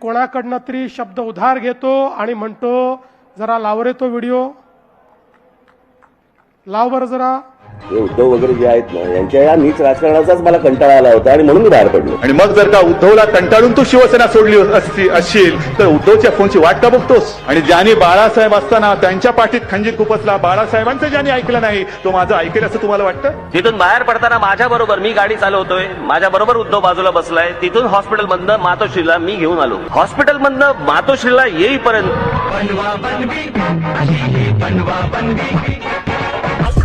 कोणाकडनं तरी शब्द उधार घेतो आणि म्हणतो जरा लाव रे तो व्हिडिओ, लाव बरं जरा. हे उद्धव वगैरे जे आहेत ना, यांच्या या नीच राजकारणाचाच मला कंटाळा आला होता आणि म्हणून मी बाहेर पडलो. आणि मग जर का उद्धवला कंटाळून तू शिवसेना सोडली असशील तर उद्धवच्या फोनची वाट का बघतोस? आणि ज्यांनी बाळासाहेब असताना त्यांच्या पाठीत खंजीर खुपसला, बाळासाहेबांचं ज्यांनी ऐकलं नाही तो माझं ऐकेल असं तुम्हाला वाटतं? तिथून बाहेर पडताना माझ्या बरोबर मी गाडी चालवतोय, माझ्या बरोबर उद्धव बाजूला बसलाय. तिथून हॉस्पिटल मधनं मातोश्रीला मी घेऊन आलो. हॉस्पिटल मधनं मातोश्रीला येईपर्यंत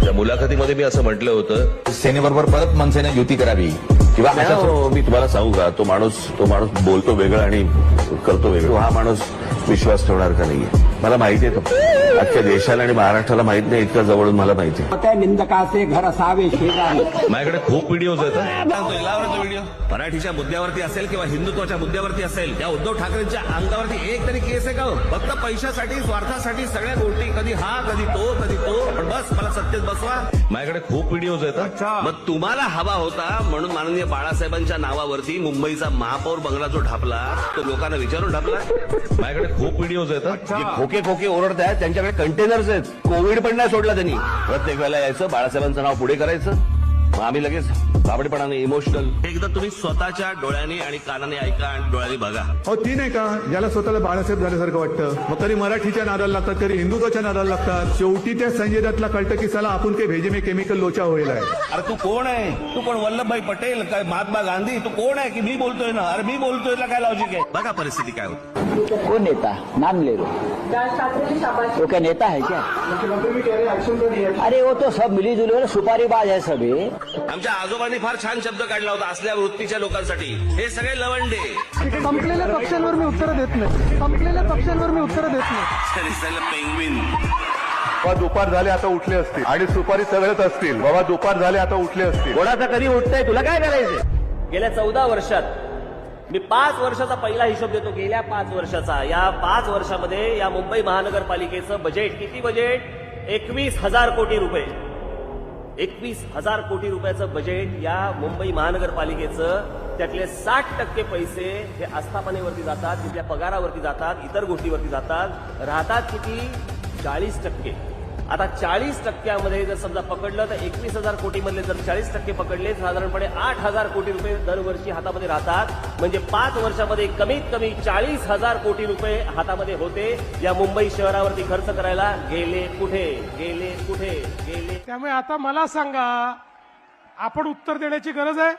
त्या मुलाखतीमध्ये मी असं म्हटलं होतं, सेनेबरोबर परत मनसेने युती करावी किंवा मी तुम्हाला सांगू का, तो माणूस बोलतो वेगळं आणि करतो वेगळं. हा माणूस विश्वास ठेवणार का नाहीये मला माहिती आहे. तो अख्ख्या देशाला आणि महाराष्ट्राला माहित नाही, इतकं जवळून मला माहिती आहे. त्या निंदकाचे घर असावे शेजारी. माझ्याकडे खूप व्हिडिओज आहेत. व्हिडिओ मराठीच्या मुद्द्यावरती असेल किंवा हिंदुत्वाच्या मुद्द्यावरती असेल, त्या उद्धव ठाकरेंच्या अंगावरती एक तरी केस आहे का? फक्त पैशासाठी, स्वार्थासाठी सगळ्या गोष्टी, कधी हा कधी तो कधी तो, पण बस मला सत्तेत बसवा. माझ्याकडे खूप व्हिडिओज आहेत. मग तुम्हाला हवा होता म्हणून माननीय बाळासाहेबांच्या नावावरती मुंबईचा महापौर बंगला जो ढापला तो लोकांना विचारून ढापला. माझ्याकडे खूप व्हिडिओज आहेत. खोके खोके ओरडत आहेत, त्यांच्याकडे कंटेनर्स आहेत. कोविड पण नाही सोडला त्यांनी. प्रत्येक वेळेला यायचं, बाळासाहेबांचं नाव पुढे करायचं, मग आम्ही लगेच साबडेपणाने इमोशनल. एकदा तुम्ही स्वतःच्या डोळ्याने आणि कानाने ऐका आणि डोळ्याने बघा. हो ती नाही का ज्याला स्वतःला बाळासाहेब झाल्यासारखं वाटतं, मग कधी मराठीच्या नादाला लागतात, कधी हिंदुत्वाच्या नादाला लागतात. शेवटी त्या संजय दत्तला कळतं की साला आपण काही भेजे में केमिकल लोचा होईल आहे. अरे तू कोण आहे? तू कोण? वल्लभभाई पटेल काय महात्मा गांधी? तू कोण आहे की मी बोलतोय ना? अरे मी बोलतोय ना, काय लॉजिक आहे? बघा परिस्थिती काय होती. वो नेता नाम ले लो, वो क्या नेता है क्या? अरे वो तो सब मिली जुली सुपारीबाज है सभी. आमच्या आजोबांनी फार छान शब्द काढला होता असल्या वृत्तीच्या लोकांसाठी. हे सगळे लवंडे. संपलेल्या पक्षांवर मी उत्तर देत नाही, संपलेल्या पक्षांवर मी उत्तर देत नाही. पेंग्विन. बाबा दुपार झाले आता उठले असतील आणि सुपारी सगळेच असतील. बाबा दुपार झाले आता उठले असतील. कोणाचा कधी उठतंय तुला काय करायचंय? गेल्या 14 वर्षात मी 5 वर्षाचा पहिला हिशोब देतो. गेल्या 5 वर्षाचा, या 5 वर्षामध्ये या मुंबई महानगरपालिकेचं बजेट किती? बजेट 21,000 कोटी रुपये. 21,000 कोटी रुपयाचं बजेट या मुंबई महानगरपालिकेचं. त्यातले 60% पैसे हे आस्थापनेवरती जातात, तिथल्या पगारावरती जातात, इतर गोष्टीवरती जातात. राहतात किती? 40%. आता 40%मध्ये जर समजा पकडलं तर 21,000 कोटी मधले जर 40% पकडले, साधारणपणे 8,000 कोटी रुपये दरवर्षी हातामध्ये राहतात. म्हणजे 5 वर्षामध्ये कमीत कमी 40,000 कोटी रुपये हातामध्ये होते. या मुंबई शहरावरती खर्च करायला गेले कुठे? गेले कुठे? गेले. त्यामुळे आता मला सांगा, आपण उत्तर देण्याची गरज आहे.